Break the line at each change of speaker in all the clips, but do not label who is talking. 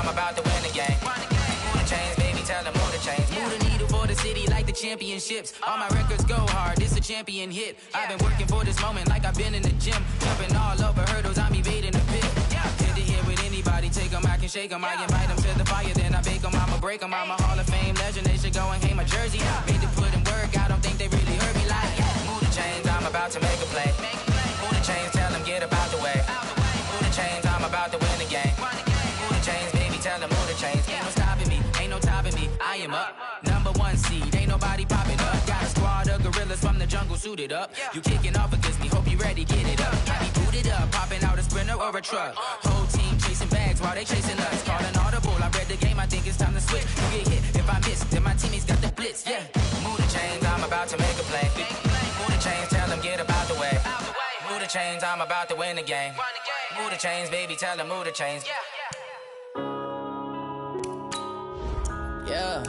about to win the game. Move the chains, baby, tell them move the chains. Move the needle for the city like the championships. All my records go hard, this a champion hit. I've been working for this moment like I've been in the gym. Jumping all over hurdles, I'm evading the pit. Hit the hit with anybody, take them, I can shake them. I invite them to the fire, then I bake them, I'ma break them. I'm a Hall of Fame legend, they should go and hang my jersey. Made to put in work, I don't think they really heard me like, move the chains, I'm about to make a play. Move the chains, tell them get up out the way. Move the chains, I'm about to win the game. Move the chains, baby, tell them move the chains. Ain't no stopping me, ain't no topping me. I am up, #1 seed, ain't nobody popping up. Got a squad of gorillas from the jungle suited up. You kicking off against me, hope you ready, get it up. I be booted up, popping out a Sprinter or a truck. Whole team chasing bags while they chasing us. Calling audible, I read the game, I think it's time to switch. You get hit, if I miss, then my teammates got the blitz, yeah. Move the chains, I'm about to make a play. Move the chains, tell them get up out the way. Move the chains, I'm about to win the game. Move the chains, baby, tell them move the chains. Yeah.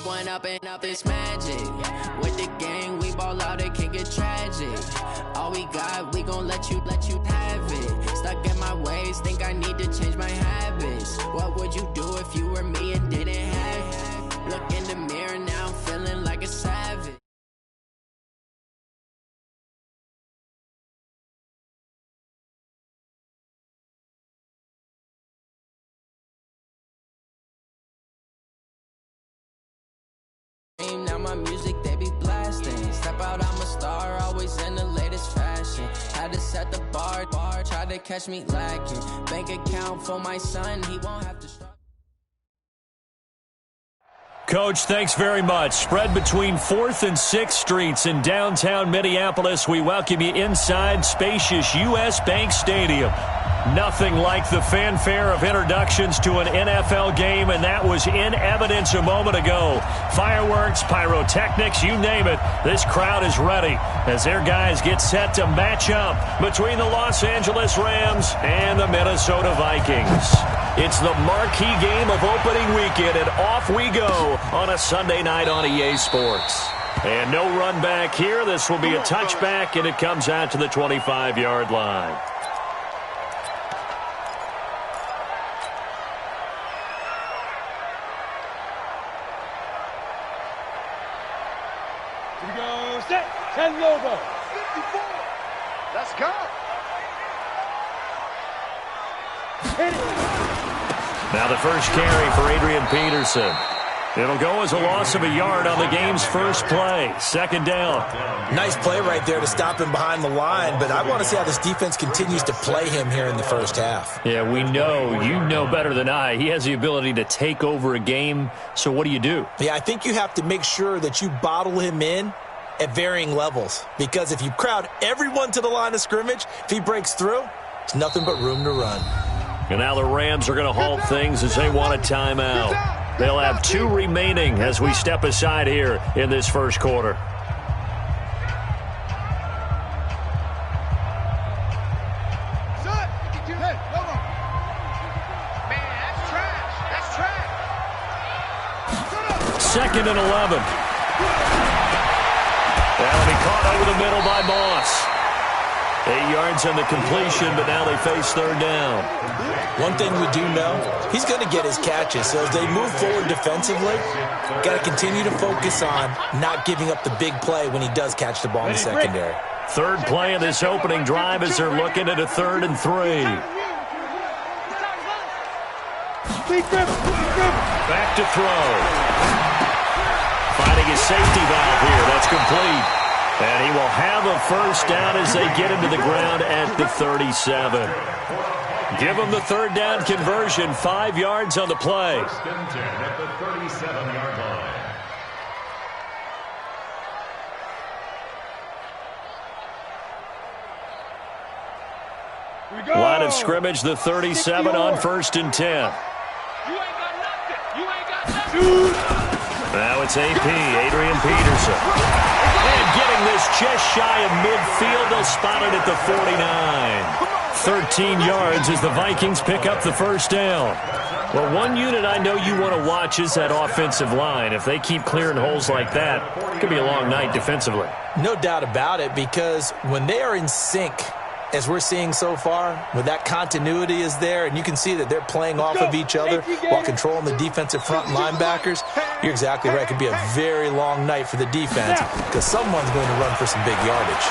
One up and up is magic. With the gang, we ball out, it can get tragic. All we got, we gon' let you have it. Stuck in my ways, think I need to change my habits. What would you do if you were me and didn't have it? Look in the mirror, now I'm feeling like a savage. Now my music, they be blasting. Step out, I'm a star, always in the latest fashion. Had to set the bar, try to catch me lacking. Bank account for my son, he won't have to struggle.
Coach, thanks very much. Spread between 4th and 6th Streets in downtown Minneapolis. We welcome you inside spacious U.S. Bank Stadium. Nothing like the fanfare of introductions to an NFL game, and that was in evidence a moment ago. Fireworks, pyrotechnics, you name it. This crowd is ready as their guys get set to match up between the Los Angeles Rams and the Minnesota Vikings. It's the marquee game of opening weekend, and off we go on a Sunday night on EA Sports. And no run back here. This will be a touchback, and it comes out to the 25-yard line.
Set, 10 logo. 54. Let's go. Hit it.
Now the first carry for Adrian Peterson. It'll go as a loss of a yard on the game's first play. Second down.
Nice play right there to stop him behind the line, but I want to see how this defense continues to play him here in the first half.
Yeah, we know. You know better than I. He has the ability to take over a game, so what do?
Yeah, I think you have to make sure that you bottle him in at varying levels, because if you crowd everyone to the line of scrimmage, if he breaks through, it's nothing but room to run.
And now the Rams are going to halt things as they want a timeout. They'll have 2 remaining as we step aside here in this first quarter. Second and 11. That'll be caught over the middle by Moss. 8 yards on the completion, but now they face third down.
One thing we do know, he's going to get his catches. So as they move forward defensively, got to continue to focus on not giving up the big play when he does catch the ball in the secondary.
Third play of this opening drive as they're looking at a 3rd and 3. Back to throw. Finding his safety valve here. That's complete. And he will have a first down as they get into the ground at the 37. Give him the third down conversion. 5 yards on the play.
At the 37-yard line.
Line of scrimmage, the 37 on 1st and 10.
You ain't got nothing. You ain't got nothing.
Now it's AP, Adrian Peterson. And getting this just shy of midfield, they'll spot it at the 49. 13 yards as the Vikings pick up the first down. Well, one unit I know you want to watch is that offensive line. If they keep clearing holes like that, it could be a long night defensively.
No doubt about it, because when they are in sync, as we're seeing so far, when that continuity is there, and you can see that they're playing off of each other while controlling the defensive front linebackers, you're exactly right. It could be a very long night for the defense because someone's going to run for some big yardage.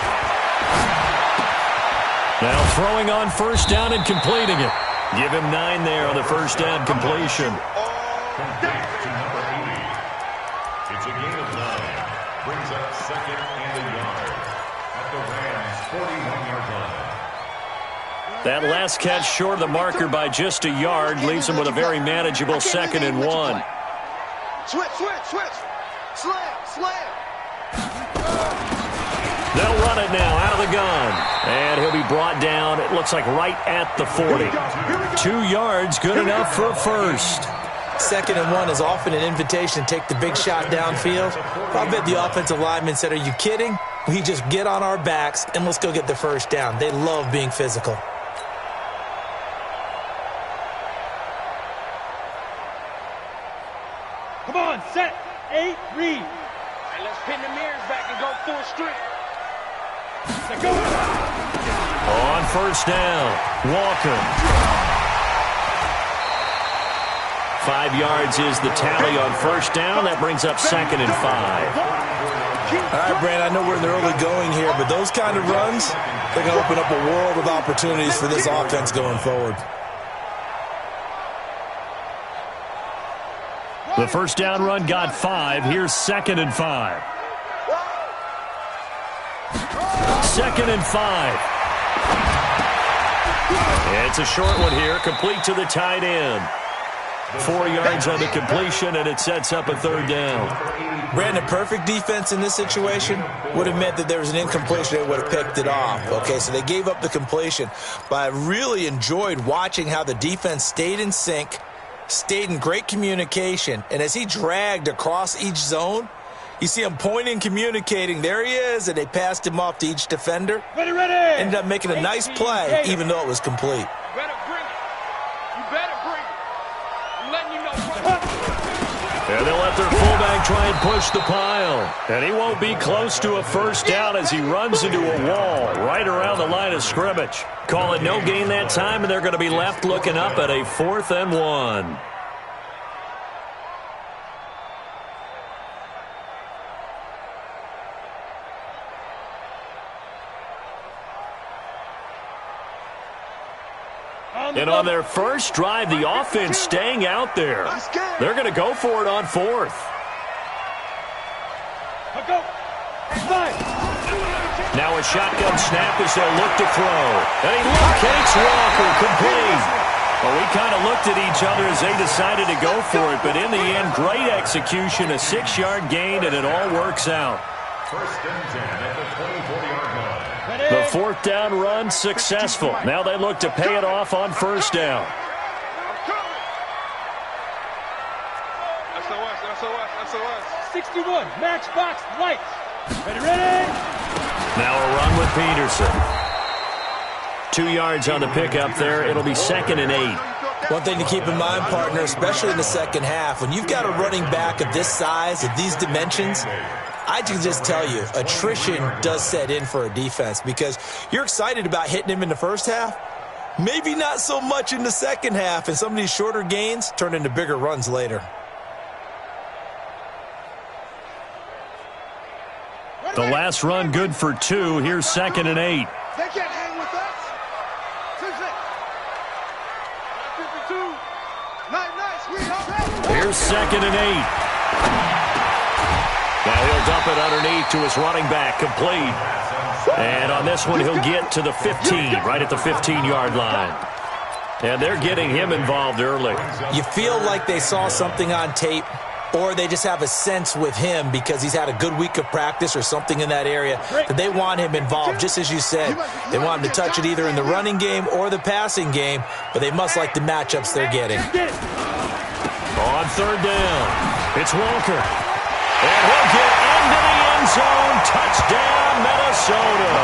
Now throwing on first down and completing it. Give him 9 there on the first down completion.
It's a gain of 9. Brings up second and a yard at the Rams' 41-yard line.
That last catch short of the marker by just a yard leaves him with a very manageable 2nd and 1.
Switch. Slam.
They'll run it now out of the gun. And he'll be brought down, it looks like right at the 40. 2 yards, good enough for a first.
2nd and 1 is often an invitation to take the big shot downfield. I bet the offensive lineman said, are you kidding? We just get on our backs and let's go get the first down. They love being physical.
Come on, set, 8, read. All right, let's pin the mirrors back and go full strength. Go.
On first down, Walker. 5 yards is the tally on first down. That brings up 2nd and 5.
All right, Brandon, I know we're in the early going here, but those kind of runs, they're going to open up a world of opportunities for this offense going forward.
The first down run got 5. Here's 2nd and 5. 2nd and 5. It's a short one here, complete to the tight end. 4 yards on the completion, and it sets up a 3rd down.
Brandon, perfect defense in this situation would have meant that there was an incompletion that would have picked it off. Okay, so they gave up the completion. But I really enjoyed watching how the defense stayed in sync, stayed in great communication, and as he dragged across each zone, you see him pointing, communicating. There he is, and they passed him off to each defender.
Ready.
Ended up making a nice play, even though it was complete.
You better bring it. I'm letting you know.
And they'll let their fullback try and push the pile. And he won't be close to a first down as he runs into a wall right around the line of scrimmage. Call it no gain that time, and they're going to be left looking up at a 4th and 1. And on their first drive, the offense staying out there. They're going to go for it on 4th. Now a shotgun snap as they'll look to throw. And he locates Walker, complete. Well, we kind of looked at each other as they decided to go for it, but in the end, great execution, a 6-yard gain, and it all works out.
1st and 10 at the 24-yard line.
The 4th down run successful. Now they look to pay it off on first down.
SOS. 61, matchbox lights. Ready.
Now a run with Peterson. 2 yards on the pickup there. It'll be 2nd and 8.
One thing to keep in mind, partner, especially in the second half, when you've got a running back of this size, of these dimensions, I can just tell you, attrition does set in for a defense because you're excited about hitting him in the first half. Maybe not so much in the second half, and some of these shorter gains turn into bigger runs later.
The last run good for 2. Here's 2nd and 8.
They can't hang with us. 52. Nice.
Here's 2nd and 8. Now he'll dump it underneath to his running back, complete. And on this one, he'll get to the 15, right at the 15-yard line. And they're getting him involved early.
You feel like they saw something on tape, or they just have a sense with him because he's had a good week of practice or something in that area that they want him involved, just as you said. They want him to touch it either in the running game or the passing game, but they must like the matchups they're getting.
On 3rd down, it's Walker. And he'll get into the end zone. Touchdown, Minnesota.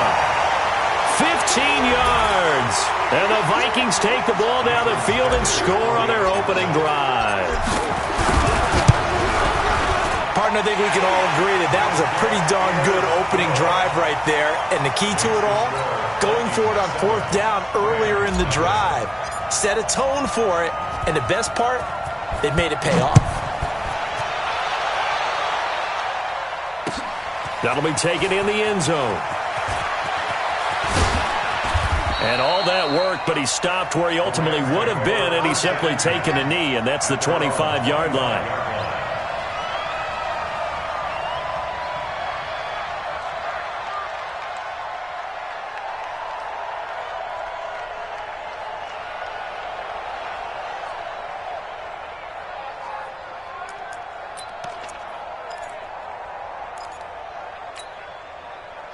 15 yards. And the Vikings take the ball down the field and score on their opening drive.
Partner, I think we can all agree that that was a pretty darn good opening drive right there. And the key to it all, going for it on 4th down earlier in the drive. Set a tone for it. And the best part, they made it pay off.
That'll be taken in the end zone. And all that work, but he stopped where he ultimately would have been, and he's simply taken a knee, and that's the 25-yard line.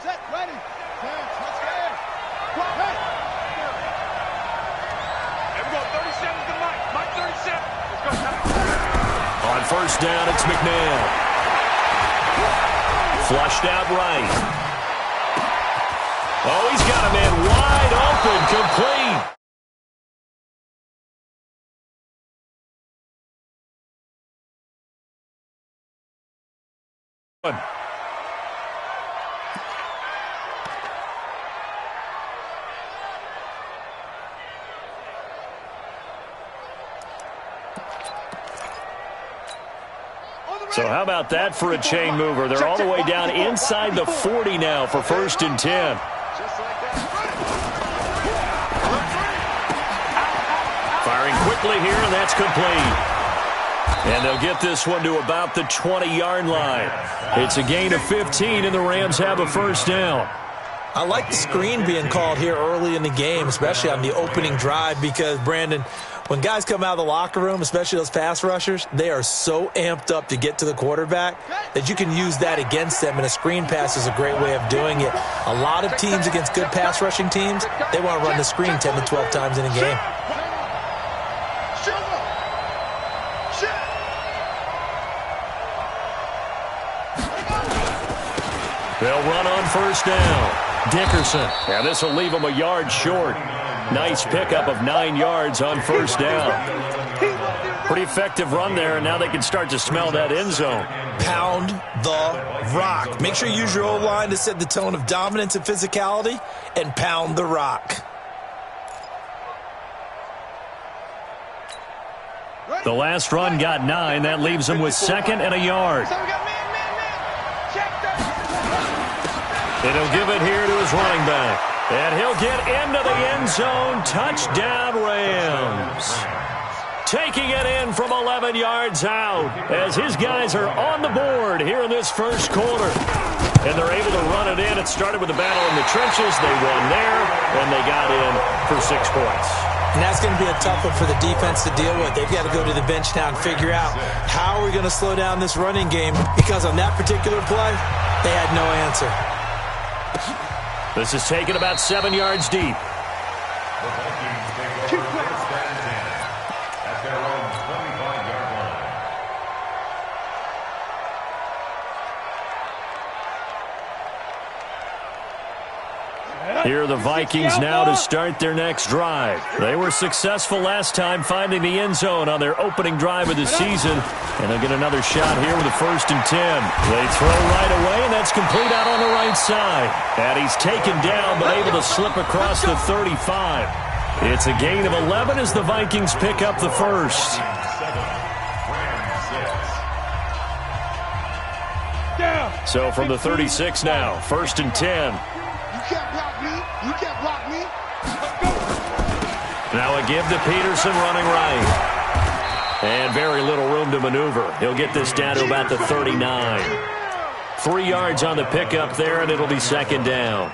Set, ready. Let's go. Hey.
There we go. 37's the Mike. Mike 37. Let's go.
On 1st down, it's McNair. Flushed out right. Oh, he's got a man wide open, complete. So how about that for a chain mover? They're all the way down inside the 40 now for 1st and 10. Firing quickly here, and that's complete. And they'll get this one to about the 20-yard line. It's a gain of 15, and the Rams have a 1st down.
I like the screen being called here early in the game, especially on the opening drive, because, Brandon, when guys come out of the locker room, especially those pass rushers, they are so amped up to get to the quarterback that you can use that against them, and a screen pass is a great way of doing it. A lot of teams against good pass rushing teams, they want to run the screen 10 to 12 times in a game.
They'll run on 1st down. Dickerson. And this will leave him a yard short. Nice pickup of 9 yards on 1st down. Pretty effective run there, and now they can start to smell that end zone.
Pound the rock. Make sure you use your O-line to set the tone of dominance and physicality, and pound the rock.
The last run got 9. That leaves them with 2nd and a yard. And he'll give it here to his running back. And he'll get into the end zone. Touchdown, Rams. Taking it in from 11 yards out as his guys are on the board here in this 1st quarter. And they're able to run it in. It started with a battle in the trenches. They won there, and they got in for 6 points.
And that's going to be a tough one for the defense to deal with. They've got to go to the bench now and figure out how are we going to slow down this running game, because on that particular play, they had no answer.
This is taken about 7 yards deep.
The Vikings take over 1st and 10 at their own 25-yard line.
Here are the Vikings now to start their next drive. They were successful last time finding the end zone on their opening drive of the season. And they'll get another shot here with a 1st and 10. They throw right away, and that's complete out on the right side. And he's taken down, but able to slip across the 35. It's a gain of 11 as the Vikings pick up the 1st. So from the 36 now, 1st and 10.
You can't block me. You can't block me.
Now a give to Peterson running right. And very little room to maneuver. He'll get this down to about the 39. 3 yards on the pickup there, and it'll be 2nd down.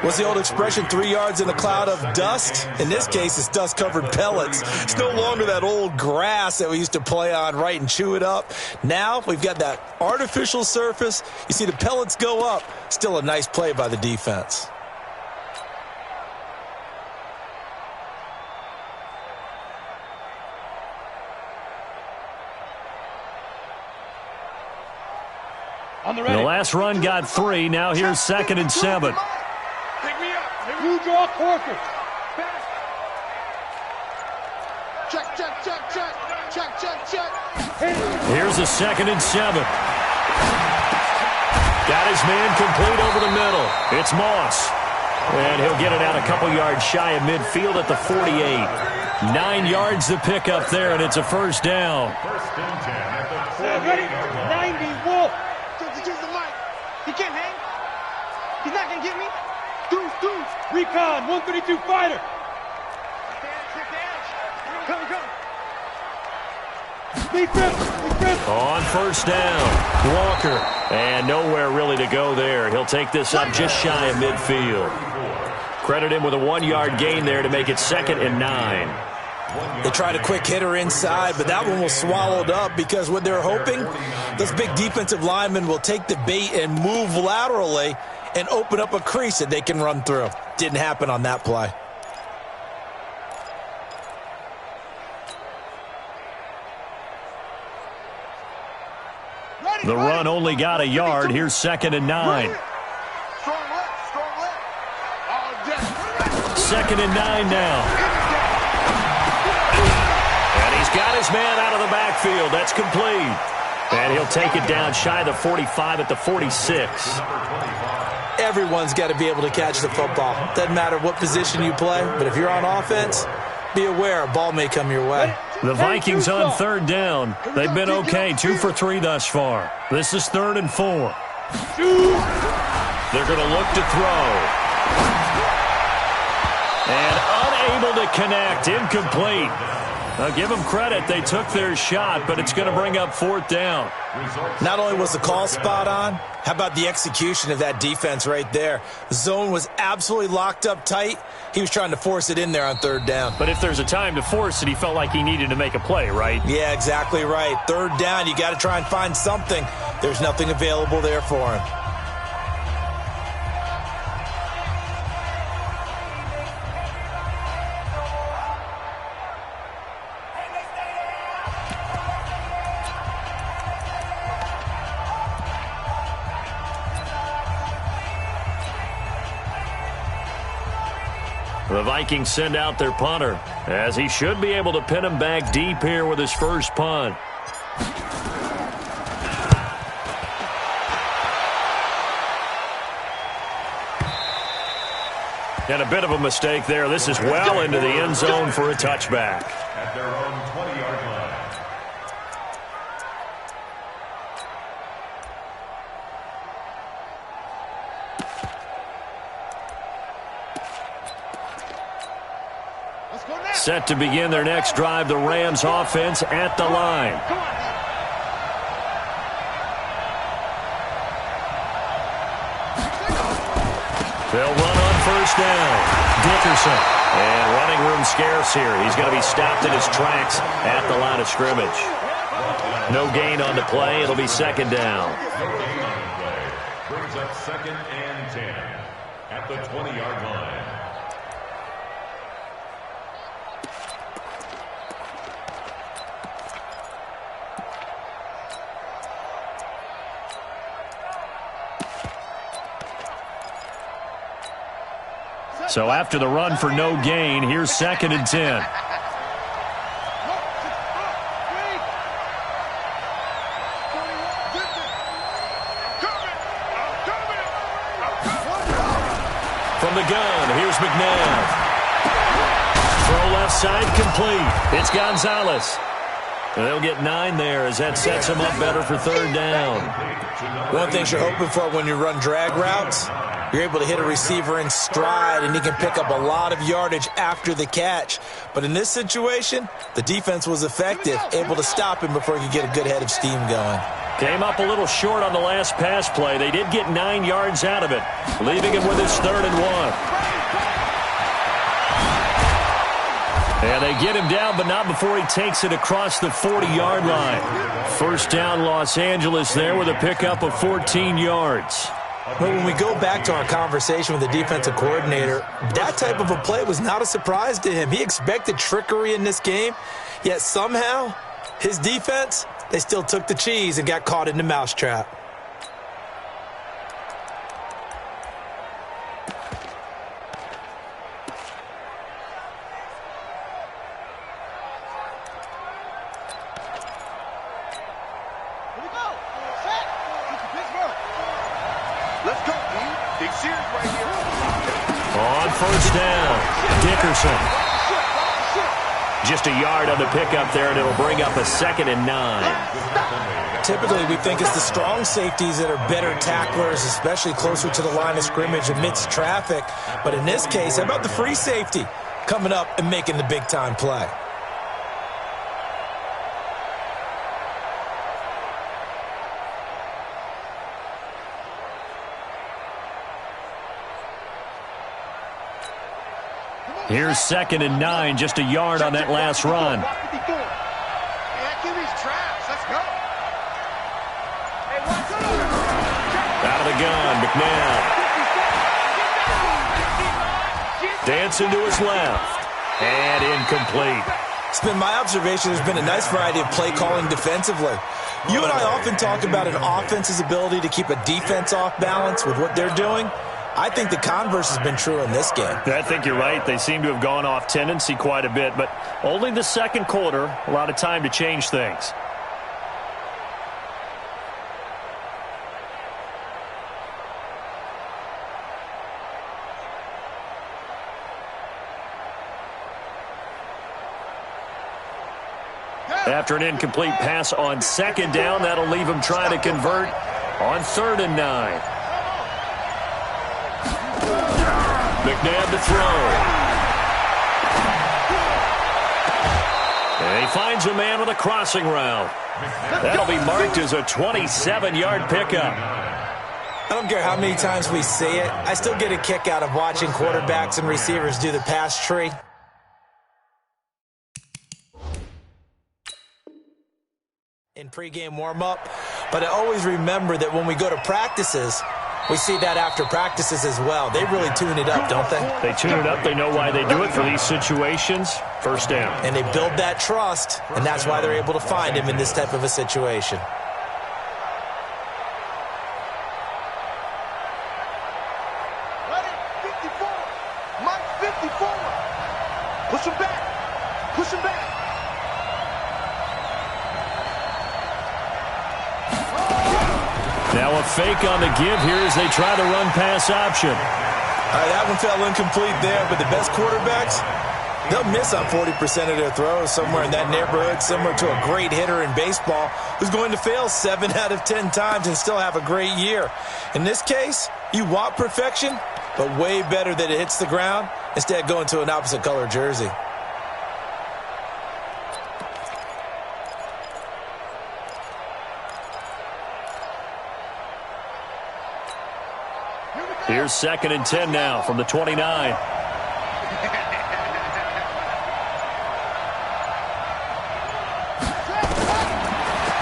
What's the old expression, 3 yards in a cloud of dust? In this case, it's dust-covered pellets. It's no longer that old grass that we used to play on, right, and chew it up. Now we've got that artificial surface. You see the pellets go up. Still a nice play by the defense.
The last run got 3. Now here's 2nd and 7.
Pick me up. You draw quarter.
Check, check, check, check. Check, check, check.
Here's a 2nd and 7. Got his man complete over the middle. It's Moss. And he'll get it out a couple yards shy of midfield at the 48. 9 yards to pick up there, and it's a first down.
First and 10 at the
90,
48-yard line.
Wolf.
Give the mic.
He can't hang. He's not going to get me. Deuce. Recon, 132 fighter. Come. Speed grip.
On first down, Walker. And nowhere really to go there. He'll take this up just shy of midfield. Credit him with a 1-yard gain there to make it 2nd and 9.
They tried a quick hitter inside, but that one was swallowed up because what they're hoping, those big defensive linemen will take the bait and move laterally and open up a crease that they can run through. Didn't happen on that play.
The run only got a yard. Here's 2nd and 9.
Strong left. All day.
2nd and 9 now. And he's got his man out of the backfield. That's complete. And he'll take it down shy of the 45 at the 46.
Everyone's got to be able to catch the football. Doesn't matter what position you play, but if you're on offense, be aware a ball may come your way.
The Vikings on 3rd down. They've been okay, 2 for 3 thus far. This is 3rd and 4. They're going to look to throw. And unable to connect, incomplete. Now give them credit, they took their shot, but it's going to bring up 4th down.
Not only was the call spot on, how about the execution of that defense right there? The zone was absolutely locked up tight. He was trying to force it in there on 3rd down.
But if there's a time to force it, he felt like he needed to make a play, right?
Yeah, exactly right. 3rd down, you got to try and find something. There's nothing available there for him.
The Vikings send out their punter, as he should be able to pin him back deep here with his first punt. And a bit of a mistake there. This is well into the end zone for a touchback.
At their own 20-yard line.
Set to begin their next drive, the Rams offense at the line. They'll run on first down. Dickerson. And running room scarce here. He's going to be stopped in his tracks at the line of scrimmage. No gain on the play. It'll be 2nd down.
No gain on the play. Brings up 2nd and 10 at the 20-yard line.
So after the run for no gain, here's 2nd and 10. From the gun, here's McNabb. Throw left side complete. It's Gonzalez. They'll get 9 there as that sets him up better for 3rd down.
One of the things you're hoping for when you run drag routes, you're able to hit a receiver in stride, and he can pick up a lot of yardage after the catch. But in this situation, the defense was effective, able to stop him before he could get a good head of steam going.
Came up a little short on the last pass play. They did get 9 yards out of it, leaving him with his 3rd and 1. And they get him down, but not before he takes it across the 40-yard line. First down, Los Angeles there with a pickup of 14 yards.
But when we go back to our conversation with the defensive coordinator, that type of a play was not a surprise to him. He expected trickery in this game, yet somehow his defense, they still took the cheese and got caught in the mousetrap.
On first down, Dickerson. Just a yard on the pickup there, and it'll bring up a 2nd and 9.
Typically, we think it's the strong safeties that are better tacklers, especially closer to the line of scrimmage amidst traffic. But in this case, how about the free safety coming up and making the big-time play?
Here's 2nd and 9, just a yard on that last run. Out of the gun, McNabb. Dancing to his left. And incomplete.
It's been my observation there's been a nice variety of play calling defensively. You and I often talk about an offense's ability to keep a defense off balance with what they're doing. I think the converse has been true in this game.
I think you're right. They seem to have gone off tendency quite a bit, but only the second quarter, a lot of time to change things. After an incomplete pass on 2nd down, that'll leave him trying to convert on 3rd and 9. McNabb to throw. And he finds a man with a crossing route. That'll be marked as a 27-yard pickup.
I don't care how many times we see it. I still get a kick out of watching quarterbacks and receivers do the pass tree. In pregame warm-up, but I always remember that when we go to practices, we see that after practices as well. They really tune it up, don't they?
They tune it up. They know why they do it for these situations. First down.
And they build that trust, and that's why they're able to find him in this type of a situation.
Ready? 54. Mike 54. Push him back. Push him back.
Now a fake on the give here as they try the run-pass option.
All right, that one fell incomplete there, but the best quarterbacks, they'll miss on 40% of their throws, somewhere in that neighborhood, similar to a great hitter in baseball who's going to fail 7 out of 10 times and still have a great year. In this case, you want perfection, but way better that it hits the ground instead of going to an opposite color jersey.
Here's 2nd and 10 now from the 29.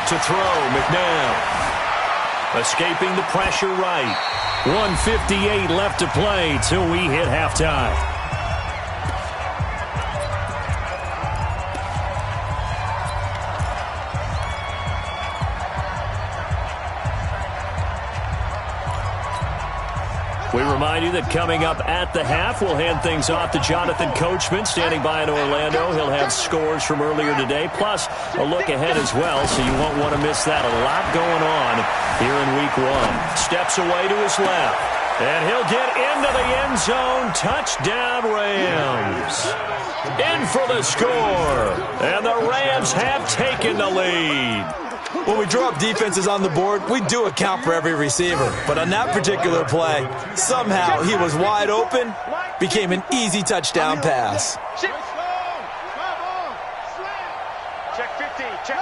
To throw, McNabb. Escaping the pressure right. 1:58 left to play till we hit halftime. We remind you that coming up at the half, we'll hand things off to Jonathan Coachman, standing by in Orlando. He'll have scores from earlier today, plus a look ahead as well, so you won't want to miss that. A lot going on here in Week 1. Steps away to his left, and he'll get into the end zone. Touchdown, Rams. In for the score, and the Rams have taken the lead.
When we draw up defenses on the board, we do account for every receiver. But on that particular play, somehow he was wide open, became an easy touchdown pass.
Check 15. Check.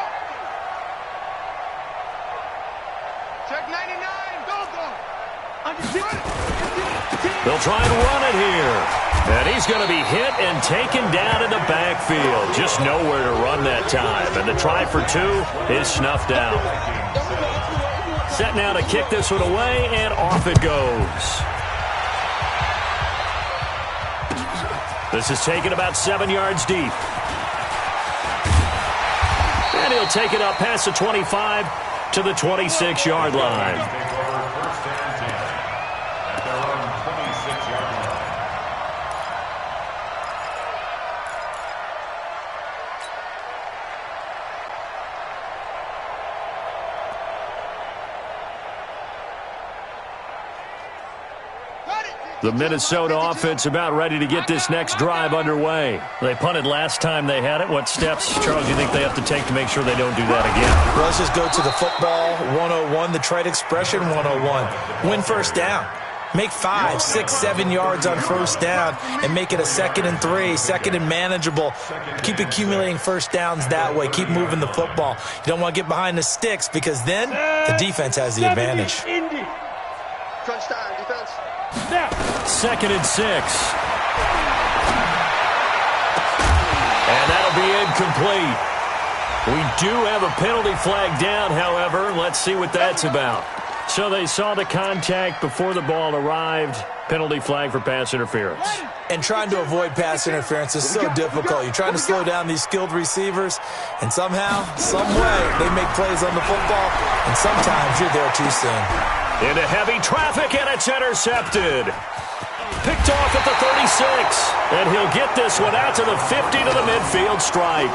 Check 99. Go.
They'll try and run it here. And he's going to be hit and taken down in the backfield. Just nowhere to run that time. And the try for 2 is snuffed out. Set now to kick this one away, and off it goes. This is taken about 7 yards deep. And he'll take it up past the 25 to the 26-yard line. The Minnesota offense about ready to get this next drive underway. They punted last time they had it. What steps, Charles, do you think they have to take to make sure they don't do that again?
Well, let's just go to the football 101, the trade expression 101. Win first down. Make 5, 6, 7 yards on first down and make it a 2nd and 3, 2nd and manageable. Keep accumulating first downs that way. Keep moving the football. You don't want to get behind the sticks because then the defense has the advantage.
Crunch time, defense.
2nd and 6. And that'll be incomplete. We do have a penalty flag down, however. Let's see what that's about. So they saw the contact before the ball arrived. Penalty flag for pass interference.
And trying to avoid pass interference is so difficult. You're trying to slow down these skilled receivers, and somehow, some way, they make plays on the football, and sometimes you're there too soon.
Into heavy traffic, and it's intercepted. Picked off at the 36, and he'll get this one out to the 50 to the midfield stripe.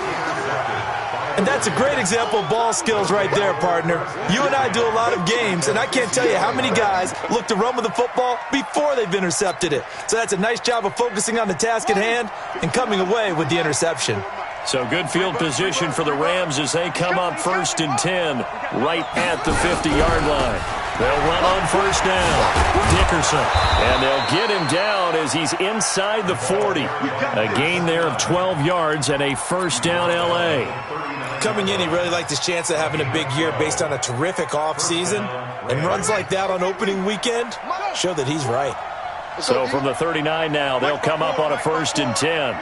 And that's a great example of ball skills right there, partner. You and I do a lot of games, and I can't tell you how many guys look to run with the football before they've intercepted it. So that's a nice job of focusing on the task at hand and coming away with the interception.
So good field position for the Rams as they come up 1st and 10 right at the 50-yard line. They'll run on first down. Dickerson. And they'll get him down as he's inside the 40. A gain there of 12 yards and a first down L.A.
Coming in, he really liked his chance of having a big year based on a terrific offseason. And runs like that on opening weekend show that he's right.
So from the 39 now, they'll come up on a 1st and 10.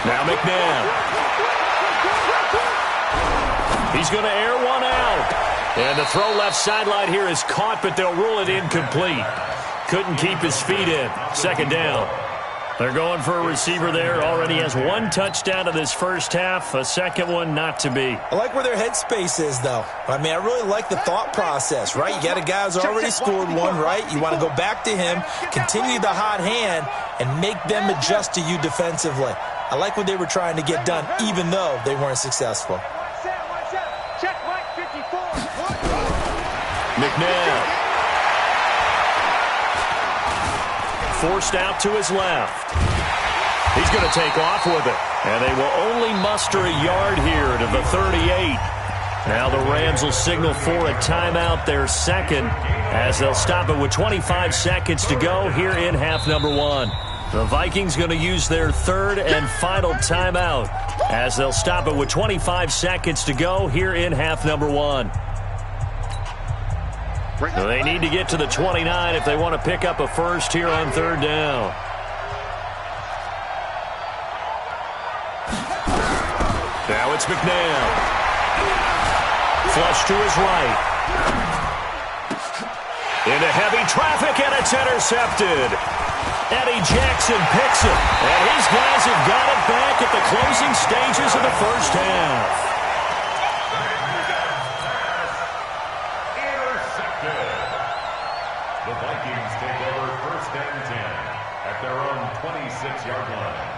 Now McNabb. He's going to air one out. And the throw left sideline here is caught, but they'll rule it incomplete. Couldn't keep his feet in. 2nd down. They're going for a receiver there. Already has 1 touchdown in this first half. A second one not to be.
I like where their headspace is, though. I mean, I really like the thought process, right? You got a guy who's already scored one, right? You want to go back to him, continue the hot hand, and make them adjust to you defensively. I like what they were trying to get done, even though they weren't successful.
McNabb. Forced out to his left. He's going to take off with it. And they will only muster a yard here to the 38. Now the Rams will signal for a timeout, their second, as they'll stop it with 25 seconds to go here in half number 1. The Vikings going to use their 3rd and final timeout as they'll stop it with 25 seconds to go here in half number 1. So they need to get to the 29 if they want to pick up a first here on 3rd down. Now it's McNabb. Flush to his right. Into heavy traffic, and it's intercepted. Eddie Jackson picks it, and his guys have got it back at the closing stages of the first half.
Intercepted. The Vikings take over 1st and 10 at their own 26-yard line.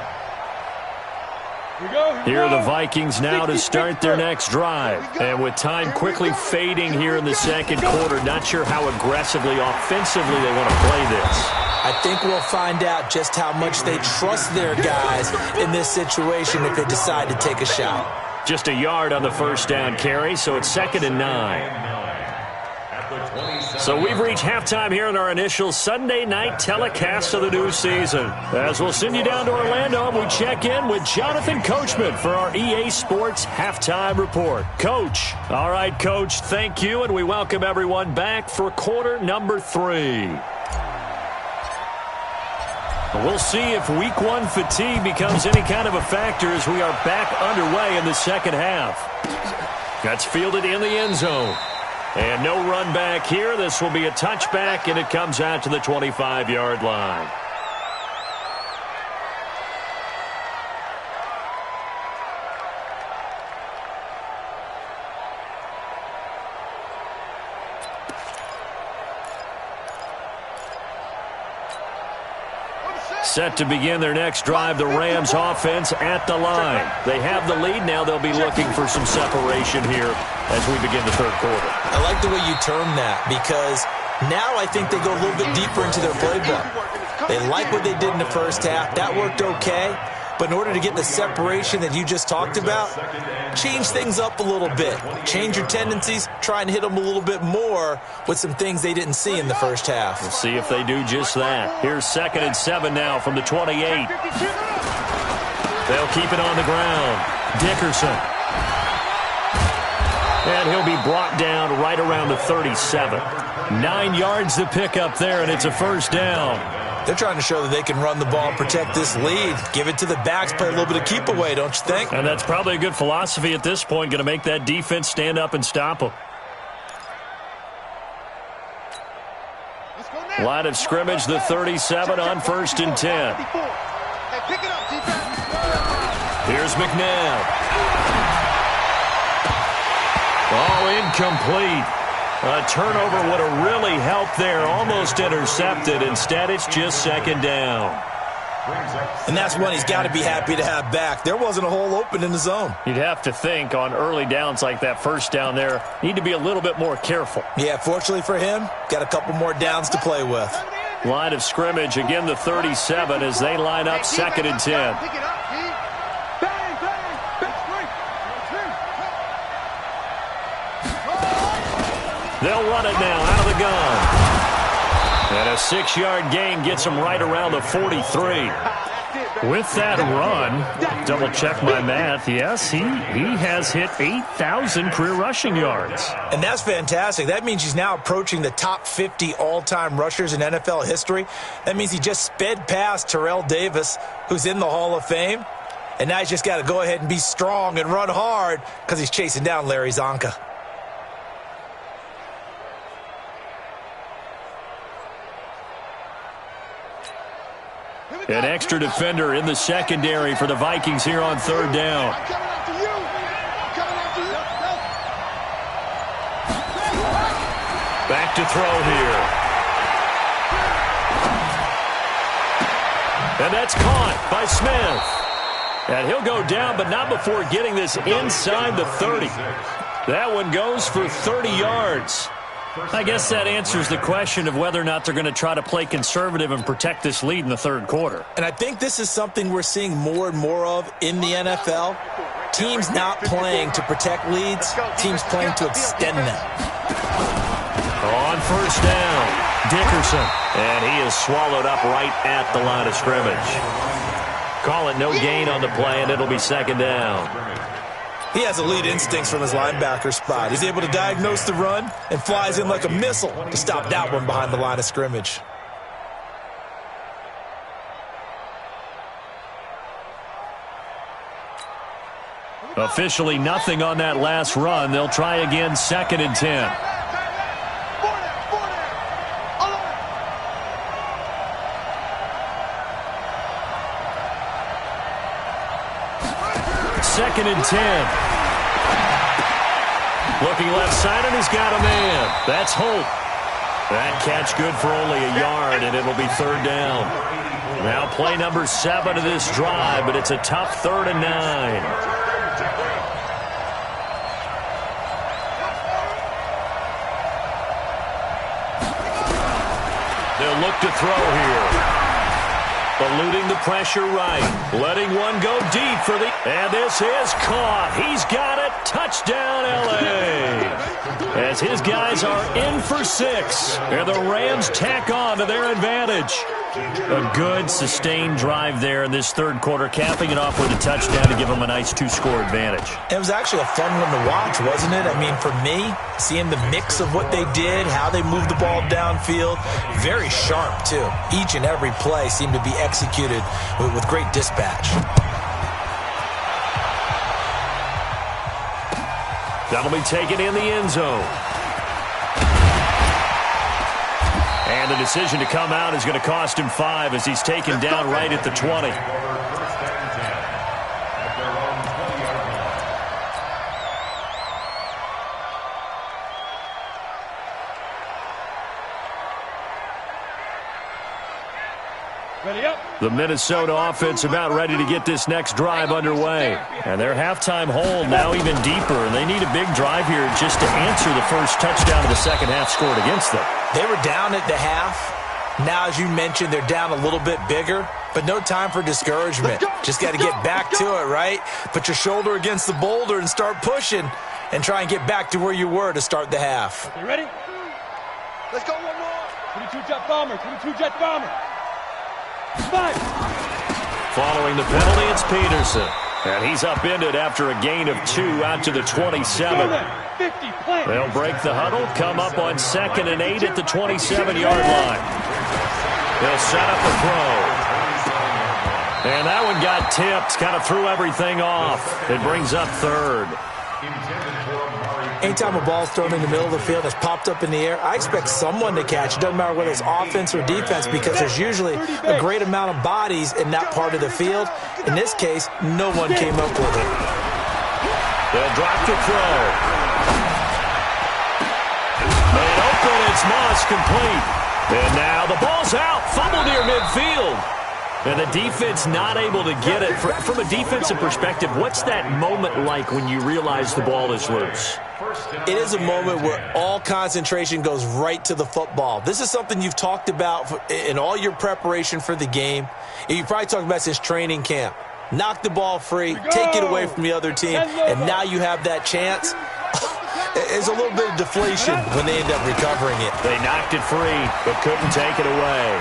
Here are the Vikings now to start their next drive. And with time quickly fading here in the second quarter, not sure how aggressively, offensively they want to play this.
I think we'll find out just how much they trust their guys in this situation if they decide to take a shot.
Just a yard on the first down carry, so it's 2nd and 9. So we've reached halftime here in our initial Sunday night telecast of the new season. As we'll send you down to Orlando, we check in with Jonathan Coachman for our EA Sports Halftime Report. Coach. All right, Coach, thank you, and we welcome everyone back for quarter number 3. We'll see if week 1 fatigue becomes any kind of a factor as we are back underway in the second half. That's fielded in the end zone. And no run back here. This will be a touchback, and it comes out to the 25-yard line. Set to begin their next drive, the Rams offense at the line. They have the lead. Now they'll be looking for some separation here as we begin the third quarter.
I like the way you term that, because now I think they go a little bit deeper into their playbook. They like what they did in the first half. That worked okay. But in order to get the separation that you just talked about, change things up a little bit. Change your tendencies. Try and hit them a little bit more with some things they didn't see in the first half.
We'll see if they do just that. Here's 2nd and 7 now from the 28. They'll keep it on the ground. Dickerson. And he'll be brought down right around the 37. 9 yards to pick up there, and it's a first down.
They're trying to show that they can run the ball and protect this lead. Give it to the backs, play a little bit of keep away, don't you think?
And that's probably a good philosophy at this point, going to make that defense stand up and stop them. Line of scrimmage, the 37 on 1st and 10. Here's McNabb. Oh, incomplete. A turnover would have really helped there. Almost intercepted. Instead, it's just 2nd down.
And that's one he's got to be happy to have back. There wasn't a hole open in the zone.
You'd have to think on early downs like that first down there, need to be a little bit more careful.
Yeah, fortunately for him, got a couple more downs to play with.
Line of scrimmage, again the 37 as they line up 2nd and 10. They'll run it now out of the gun. And a 6-yard gain gets them right around the 43. With that run, double-check my math, yes, he has hit 8,000 career rushing yards.
And that's fantastic. That means he's now approaching the top 50 all-time rushers in NFL history. That means he just sped past Terrell Davis, who's in the Hall of Fame. And now he's just got to go ahead and be strong and run hard because he's chasing down Larry Zonka.
An extra defender in the secondary for the Vikings here on 3rd down. Back to throw here. And that's caught by Smith. And he'll go down, but not before getting this inside the 30. That one goes for 30 yards. I guess that answers the question of whether or not they're going to try to play conservative and protect this lead in the 3rd quarter.
And I think this is something we're seeing more and more of in the NFL. Teams not playing to protect leads, teams playing to extend them.
On 1st down, Dickerson. And he is swallowed up right at the line of scrimmage. Call it no gain on the play, and it'll be 2nd down.
He has elite instincts from his linebacker spot. He's able to diagnose the run and flies in like a missile to stop that one behind the line of scrimmage.
Officially nothing on that last run. They'll try again 2nd and 10. Second and 10. Looking left side, and he's got a man. That's Holt. That catch good for only a yard, and it'll be 3rd down. Now play number 7 of this drive, but it's a tough 3rd and 9. They'll look to throw here. Eluding the pressure right. Letting one go deep for the... And this is caught. He's got it. Touchdown, L.A. As his guys are in for 6. And the Rams tack on to their advantage. A good, sustained drive there in this 3rd quarter, capping it off with a touchdown to give them a nice 2-score advantage.
It was actually a fun one to watch, wasn't it? I mean, for me, seeing the mix of what they did, how they moved the ball downfield, very sharp, too. Each and every play seemed to be executed with great dispatch.
That'll be taken in the end zone. And the decision to come out is going to cost him 5 as he's taken down right at the 20.
Ready up.
The Minnesota offense about ready to get this next drive underway. And their halftime hold now even deeper. And they need a big drive here just to answer the first touchdown of the second half scored against them.
They were down at the half. Now, as you mentioned, they're down a little bit bigger, but no time for discouragement. Just got to get back to it, right? Put your shoulder against the boulder and start pushing and try and get back to where you were to start the half.
Okay, ready? Let's go one more. 22 jet bomber, 22 jet bomber. 5.
Following the penalty, it's Peterson. And he's upended after a gain of 2 out to the 27. They'll break the huddle, come up on 2nd and 8 at the 27-yard line. They'll set up a throw. And that one got tipped, kind of threw everything off. It brings up 3rd.
Anytime a ball's thrown in the middle of the field that's popped up in the air, I expect someone to catch. It doesn't matter whether it's offense or defense because there's usually a great amount of bodies in that part of the field. In this case, no one came up with it.
They'll drop the throw. And open, it's Moss complete. And now the ball's out, fumble near midfield. And the defense not able to get it. From a defensive perspective, what's that moment like when you realize the ball is loose?
It is a moment where all concentration goes right to the football. This is something you've talked about in all your preparation for the game. And you probably talked about since training camp. Knock the ball free, take it away from the other team, and now you have that chance. There's a little bit of deflation when they end up recovering it.
They knocked it free, but couldn't take it away.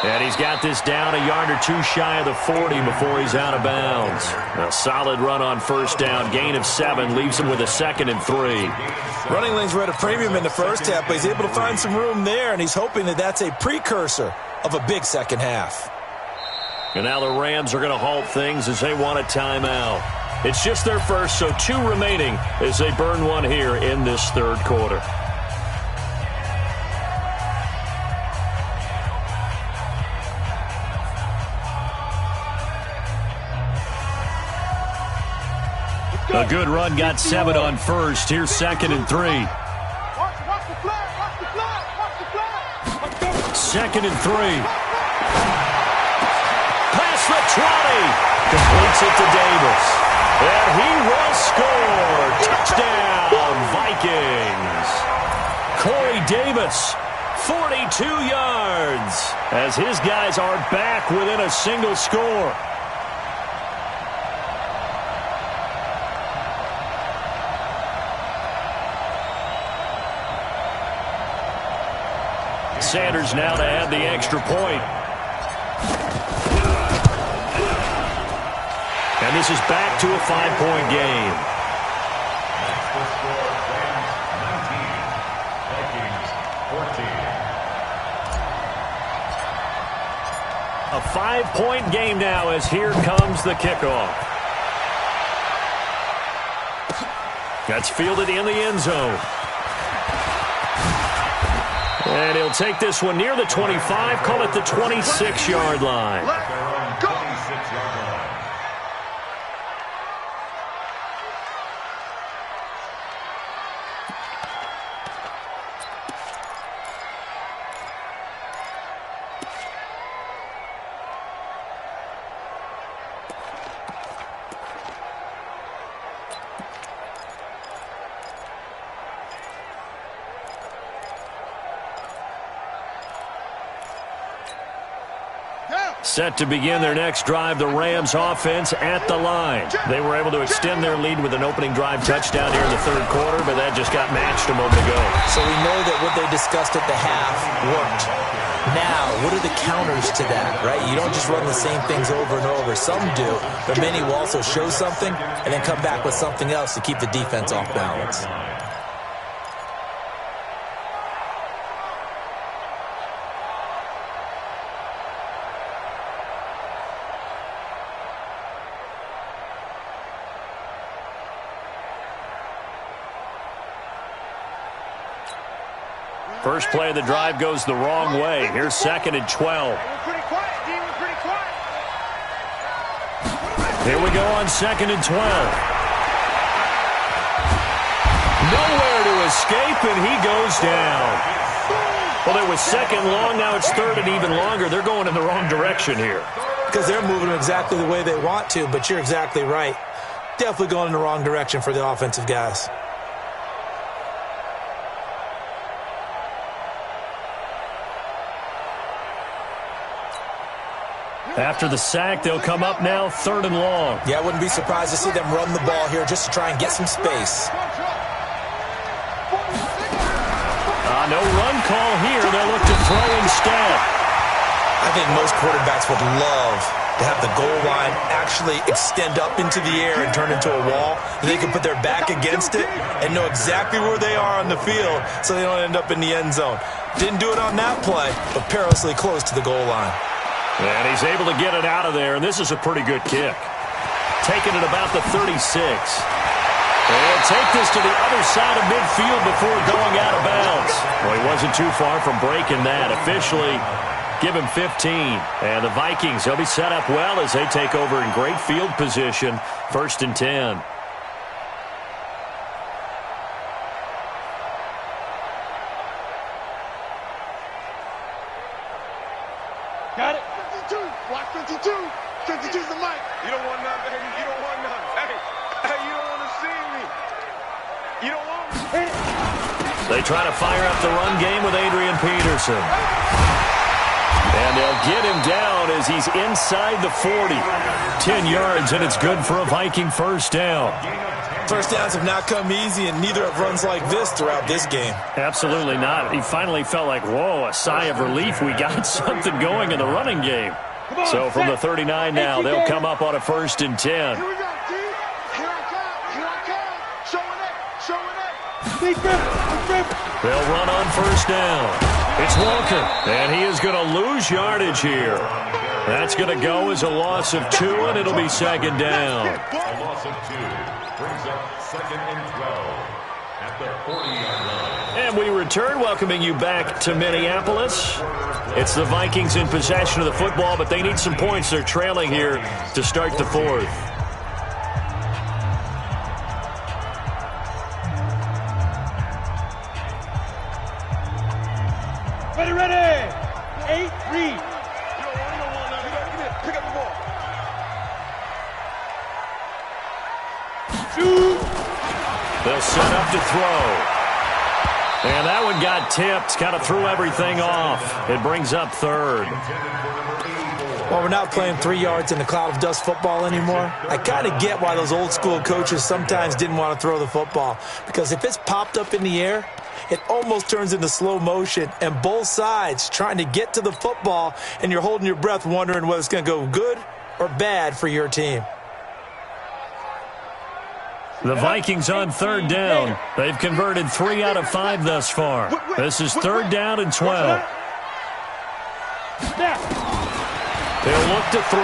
And he's got this down a yard or 2 shy of the 40 before he's out of bounds. A solid run on first down. Gain of 7 leaves him with a 2nd and 3.
Running lanes were at a premium in the first half, but he's able to find some room there, and he's hoping that that's a precursor of a big second half.
And now the Rams are going to halt things as they want a timeout. It's just their first, so 2 remaining as they burn one here in this 3rd quarter. A good run, got 7 on first. Here's 2nd and 3.
Watch the flag, watch the flag, watch the flag.
2nd and 3. Past the 20. Completes it to Davis. And he will score. Touchdown, Vikings. Corey Davis, 42 yards, as his guys are back within a single score. Sanders now to add the extra point. And this is back to a 5-point game.
That's the score. Rams 19, Vikings 14.
A 5-point game now as here comes the kickoff. That's fielded in the end zone. And he'll take this one near the 25, call it the 26-yard line.
Go! 26-yard line.
Set to begin their next drive, the Rams offense at the line. They were able to extend their lead with an opening drive touchdown here in the 3rd quarter, but that just got matched a moment ago.
So we know that what they discussed at the half worked. Now, what are the counters to that, right? You don't just run the same things over and over. Some do, but many will also show something and then come back with something else to keep the defense off balance.
First play of the drive goes the wrong way. Here's 2nd and 12.
We're pretty quiet, D. We're pretty quiet.
Here we go on 2nd and 12. Nowhere to escape, and he goes down. Well, it was second long. Now it's third and even longer. They're going in the wrong direction here.
Because they're moving exactly the way they want to, but you're exactly right. Definitely going in the wrong direction for the offensive guys.
After the sack, they'll come up now third and long.
Yeah, I wouldn't be surprised to see them run the ball here just to try and get some space.
No run call here. They'll look to throw instead.
I think most quarterbacks would love to have the goal line actually extend up into the air and turn into a wall. And they can put their back against it and know exactly where they are on the field so they don't end up in the end zone. Didn't do it on that play, but perilously close to the goal line.
And he's able to get it out of there, and this is a pretty good kick. Taking it about the 36. And take this to the other side of midfield before going out of bounds. Well, he wasn't too far from breaking that. Officially, give him 15. And the Vikings, they'll be set up well as they take over in great field position. 1st and 10.
Got it. 52. Block 52. 52's the mic. You don't want none, baby. You don't want none. Hey, you don't want to see me. You don't want me.
They try to fire up the run game with Adrian Peterson. And they'll get him down as he's inside the 40. 10 yards, and it's good for a Viking first down.
First downs have not come easy, and neither have runs like this throughout this game.
Absolutely not. He finally felt like, whoa, a sigh of relief. We got something going in the running game. So from the 39 now, they'll come up on a 1st and 10.
Here we go, D. Here I come. Here I come. Showing it. Showing it.
They'll run on 1st down. It's Walker, and he is going to lose yardage here. That's going to go as a loss of 2, and it'll be 2nd down.
A loss of 2 brings up 2nd and 12 at the 40-yard line.
And we return, welcoming you back to Minneapolis. It's the Vikings in possession of the football, but they need some points. They're trailing here to start the 4th.
Ready. 8, read.
Pick up the ball.
Shoot.
They'll set up to throw. And that one got tipped, kind of threw everything off. It brings up 3rd.
Well, we're not playing 3 yards in the cloud of dust football anymore. I kind of get why those old school coaches sometimes didn't want to throw the football. Because if it's popped up in the air, it almost turns into slow motion, and both sides trying to get to the football, and you're holding your breath wondering whether it's going to go good or bad for your team.
The Vikings on 3rd down. They've converted 3 out of 5 thus far. This is 3rd down and 12. They'll look to throw.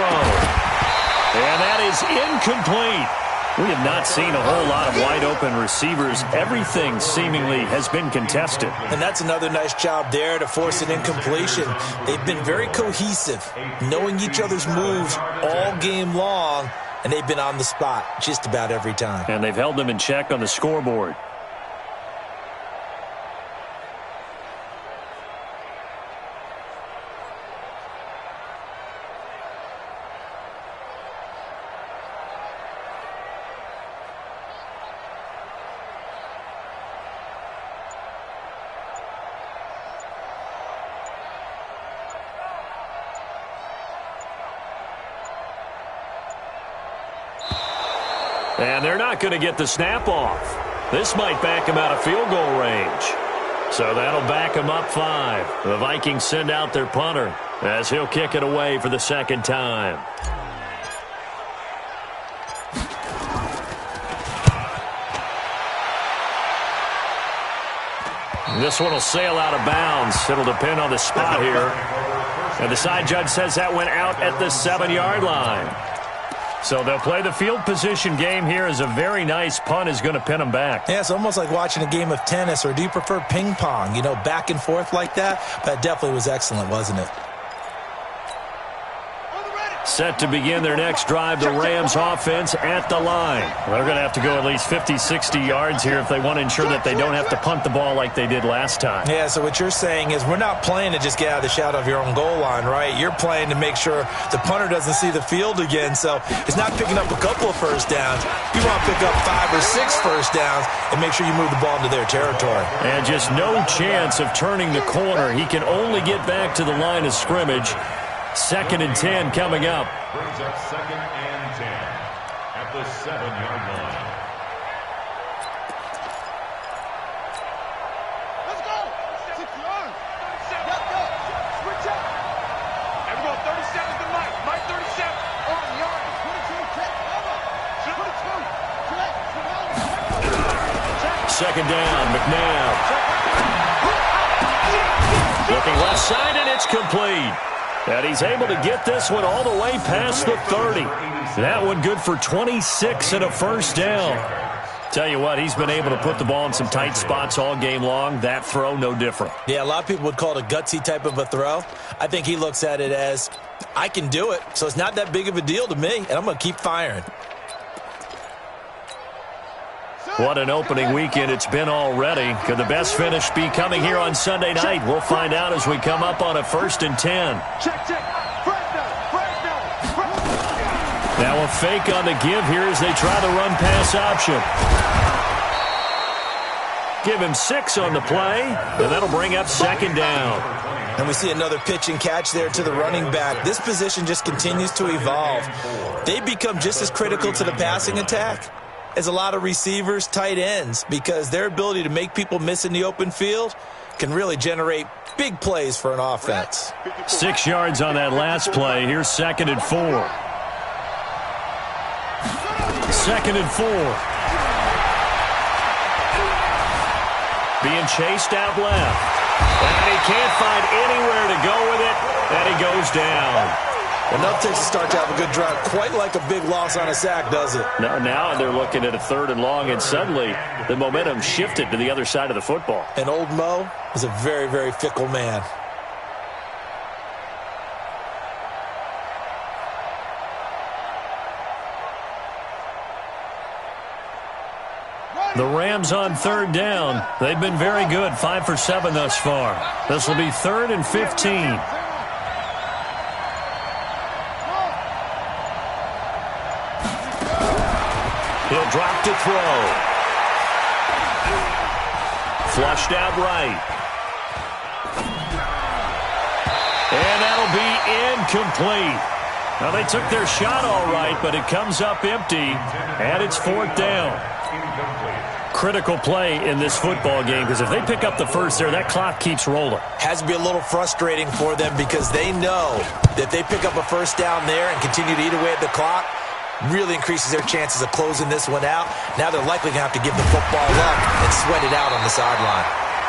And that is incomplete. We have not seen a whole lot of wide-open receivers. Everything seemingly has been contested.
And that's another nice job there to force an incompletion. They've been very cohesive, knowing each other's moves all game long, and they've been on the spot just about every time.
And they've held them in check on the scoreboard. And they're not going to get the snap off. This might back them out of field goal range. So that'll back them up 5. The Vikings send out their punter as he'll kick it away for the 2nd time. This one will sail out of bounds. It'll depend on the spot here. And the side judge says that went out at the 7-yard line. So they'll play the field position game here as a very nice punt is going to pin them back.
Yeah, it's almost like watching a game of tennis, or do you prefer ping pong? You know, back and forth like that? That definitely was excellent, wasn't it?
set to begin their next drive. The Rams offense at the line. They're going to have to go at least 50, 60 yards here if they want to ensure that they don't have to punt the ball like they did last time.
Yeah, so what you're saying is we're not playing to just get out of the shadow of your own goal line, right? You're playing to make sure the punter doesn't see the field again. So it's not picking up a couple of first downs. You want to pick up 5 or 6 first downs and make sure you move the ball into their territory.
And just no chance of turning the corner. He can only get back to the line of scrimmage. 2nd and 10 coming up.
Brings up 2nd and 10 at the 7-yard line.
Let's go. 6 yards. 37. Go. Switch up. And we're going 37 to Mike. Mike 37. On yard. 22. Check. Over. 22. Check.
2nd down. McNabb. Looking left side, and it's complete. And he's able to get this one all the way past the 30. That one good for 26 and a first down. Tell you what, he's been able to put the ball in some tight spots all game long. That throw, no different.
Yeah, a lot of people would call it a gutsy type of a throw. I think he looks at it as, I can do it, so it's not that big of a deal to me, and I'm going to keep firing.
What an opening weekend it's been already. Could the best finish be coming here on Sunday night? We'll find out as we come up on a 1st and 10.
Check.
Now a fake on the give here as they try the run-pass option. Give him 6 on the play, and that'll bring up 2nd down.
And we see another pitch and catch there to the running back. This position just continues to evolve. They become just as critical to the passing attack as a lot of receivers, tight ends, because their ability to make people miss in the open field can really generate big plays for an offense.
6 yards on that last play. Here's 2nd and 4. 2nd and 4. Being chased out left. And he can't find anywhere to go with it, and he goes down.
Enough takes to start to have a good drive. Quite like a big loss on a sack, does it?
Now they're looking at a 3rd and long, and suddenly the momentum shifted to the other side of the football.
And old Mo is a very, very fickle man.
The Rams on 3rd down. They've been very good, 5 for 7 thus far. This will be 3rd and 15. He'll drop to throw. Flushed out right. And that'll be incomplete. Now, they took their shot all right, but it comes up empty, and it's 4th down. Critical play in this football game, because if they pick up the first there, that clock keeps rolling.
Has to be a little frustrating for them because they know that they pick up a first down there and continue to eat away at the clock, really increases their chances of closing this one out. Now they're likely going to have to give the football up and sweat it out on the sideline.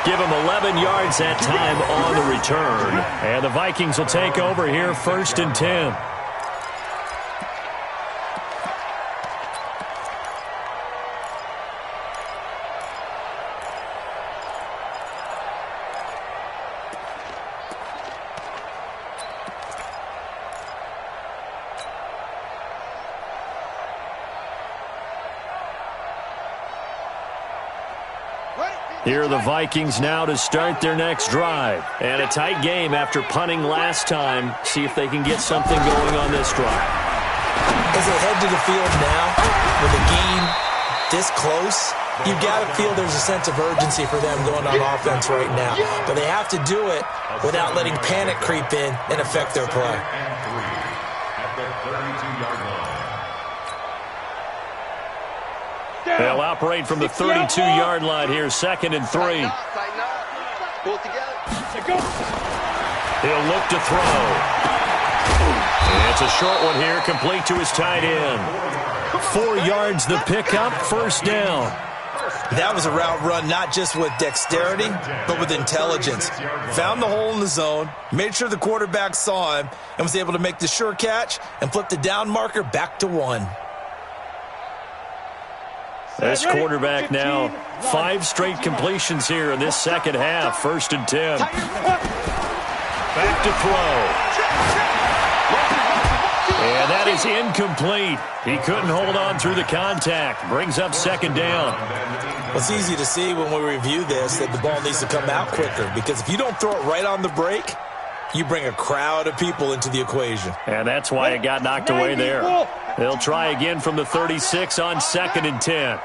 Give them 11 yards that time on the return. And the Vikings will take over here, 1st and 10. Here are the Vikings now to start their next drive. And a tight game after punting last time. See if they can get something going on this drive.
As they head to the field now, with the game this close, you've got to feel there's a sense of urgency for them going on offense right now. But they have to do it without letting panic creep in and affect their play.
At the 32-yard line.
They'll operate from the 32-yard line here, 2nd and 3. He'll look to throw. And it's a short one here, complete to his tight end. 4 yards the pickup, 1st down.
That was a route run not just with dexterity, but with intelligence. Found the hole in the zone, made sure the quarterback saw him, and was able to make the sure catch and flip the down marker back to 1.
This quarterback now, 5 straight completions here in this second half. 1st and 10. Back to throw. And that is incomplete. He couldn't hold on through the contact. Brings up second down.
Well, it's easy to see when we review this that the ball needs to come out quicker, because if you don't throw it right on the break, you bring a crowd of people into the equation.
And that's why it got knocked away there. They'll try again from the 36 on 2nd and 10.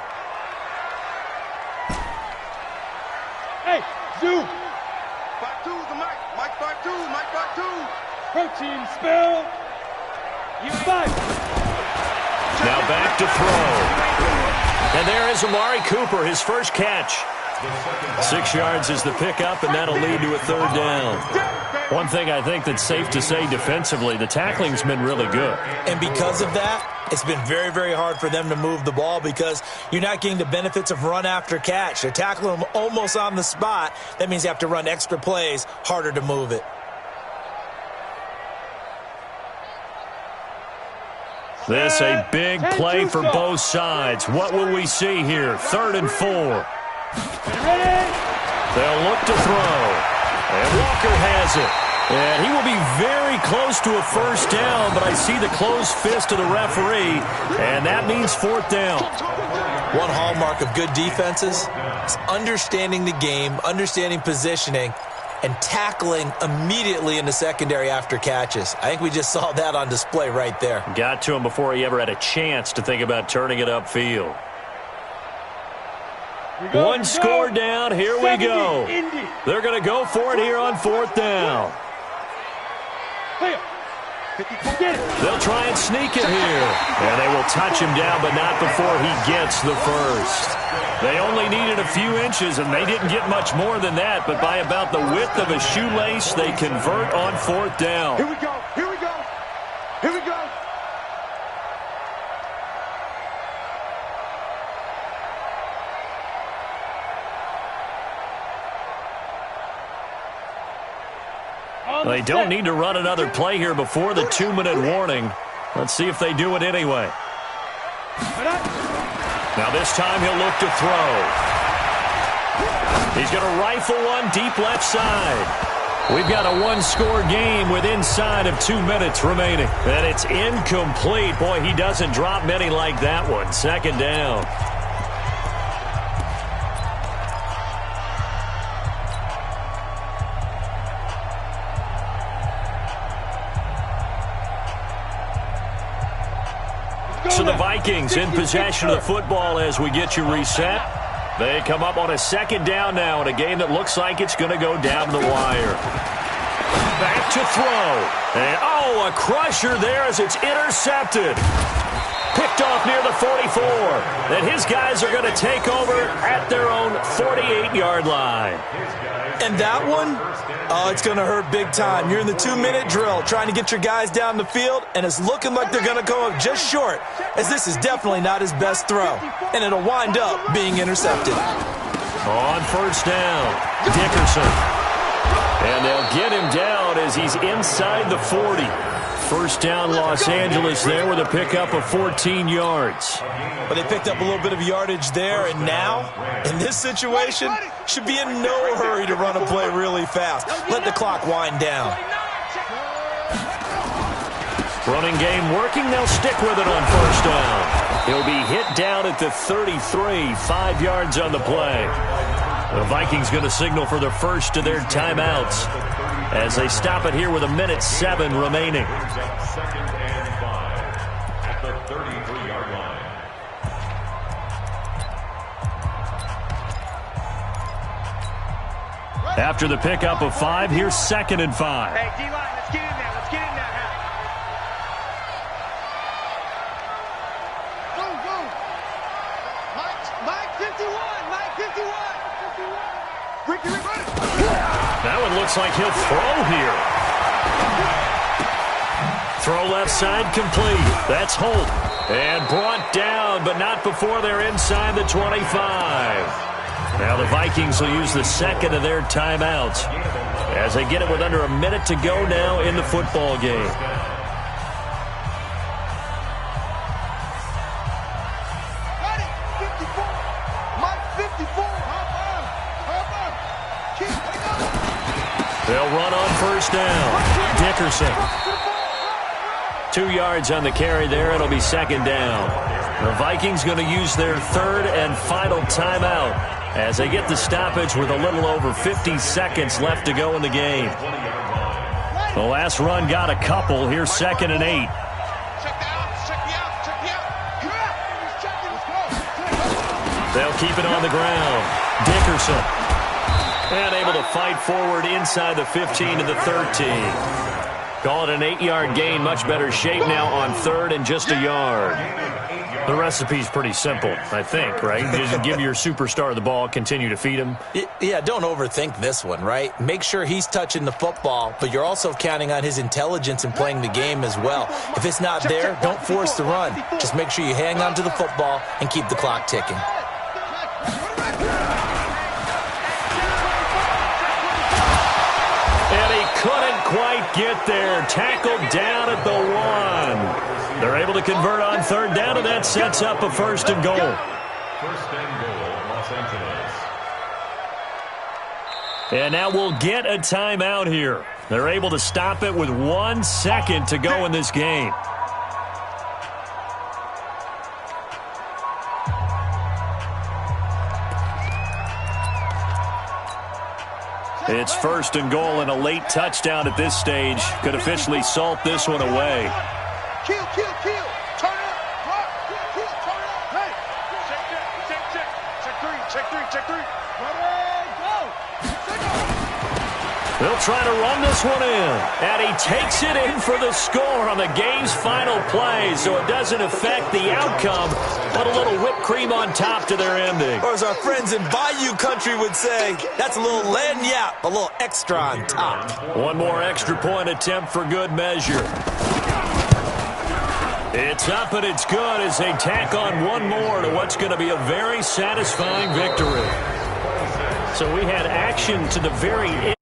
Hey, Zoo.
5-2's the mic. Mike 5-2. Mike 5-2.
Protein spell. You 5.
Now back to throw. And there is Amari Cooper, his first catch. 6 yards is the pickup, and that'll lead to a 3rd down. One thing I think that's safe to say defensively, the tackling's been really good.
And because of that, it's been very, very hard for them to move the ball because you're not getting the benefits of run after catch. They're tackling them almost on the spot. That means you have to run extra plays, harder to move it.
This a big play for both sides. What will we see here? 3rd and 4. They'll look to throw. And Walker has it. And he will be very close to a 1st down, but I see the closed fist of the referee, and that means 4th down.
One hallmark of good defenses is understanding the game, understanding positioning, and tackling immediately in the secondary after catches. I think we just saw that on display right there.
Got to him before he ever had a chance to think about turning it upfield. One score down, here we go. They're going to go for it here on 4th down. They'll try and sneak it here. And they will touch him down, but not before he gets the first. They only needed a few inches, and they didn't get much more than that, but by about the width of a shoelace, they convert on 4th down.
Here we go. Here we go. Here we go.
They don't need to run another play here before the 2-minute warning. Let's see if they do it anyway. Now this time he'll look to throw. He's going to rifle one deep left side. We've got a 1-score game with inside of 2 minutes remaining. And it's incomplete. Boy, he doesn't drop many like that one. 2nd down. So the Vikings in possession of the football as we get you reset. They come up on a 2nd down now in a game that looks like it's going to go down the wire. Back to throw. And, a crusher there as it's intercepted. Picked off near the 44. And his guys are going to take over at their own 48-yard line.
And that one, it's going to hurt big time. You're in the 2-minute drill trying to get your guys down the field, and it's looking like they're going to come up just short, as this is definitely not his best throw. And it'll wind up being intercepted.
On 1st down, Dickerson. And they'll get him down as he's inside the 40. 1st down, Los Angeles there with a pickup of 14 yards.
But they picked up a little bit of yardage there, and now, in this situation, should be in no hurry to run a play really fast. Let the clock wind down.
Running game working. They'll stick with it on 1st down. He'll be hit down at the 33, 5 yards on the play. The Vikings going to signal for their first of their timeouts as they stop it here with 1:07 remaining.
2nd and 5 at the 33-yard line.
After the pickup of 5, here's 2nd and 5.
Hey, D-line, let's get in there. Let's get in there.
Mike 51. Mike 51. Ricky, run it.
That one looks like he'll throw here. Throw left side complete. That's Holt. And brought down, but not before they're inside the 25. Now the Vikings will use the 2nd of their timeouts as they get it with under a minute to go now in the football game. They'll run on 1st down. Dickerson 2 yards on the carry there. It'll be second down. The Vikings going to use their third and final timeout as they get the stoppage with a little over 50 seconds left to go in the game. The last run got a couple. Here's 2nd and 8. They'll keep it on the ground. Dickerson. And able to fight forward inside the 15 to the 13. Call it an 8-yard gain. Much better shape now on third and just a yard. The recipe's pretty simple, I think, right? Just give your superstar the ball, continue to feed him.
Yeah, don't overthink this one, right? Make sure he's touching the football, but you're also counting on his intelligence in playing the game as well. If it's not there, don't force the run. Just make sure you hang on to the football and keep the clock ticking.
And he couldn't quite get there. Tackled down at the 1. They're able to convert on third down, and that sets up a 1st and goal.
1st and goal, Los Angeles.
And now we'll get a timeout here. They're able to stop it with 1 second to go in this game. It's 1st and goal, and a late touchdown at this stage could officially salt this one away.
Kill. Turn up. Rock. Kill. Turn up. Hey. Check three. Ready, go.
They'll try to run this one in. And he takes it in for the score on the game's final play, so it doesn't affect the outcome, but a little whipped cream on top to their ending.
Or as our friends in Bayou Country would say, that's a little lagniappe, a little extra on top.
One more extra point attempt for good measure. It's up and it's good as they tack on one more to what's going to be a very satisfying victory. So we had action to the very end.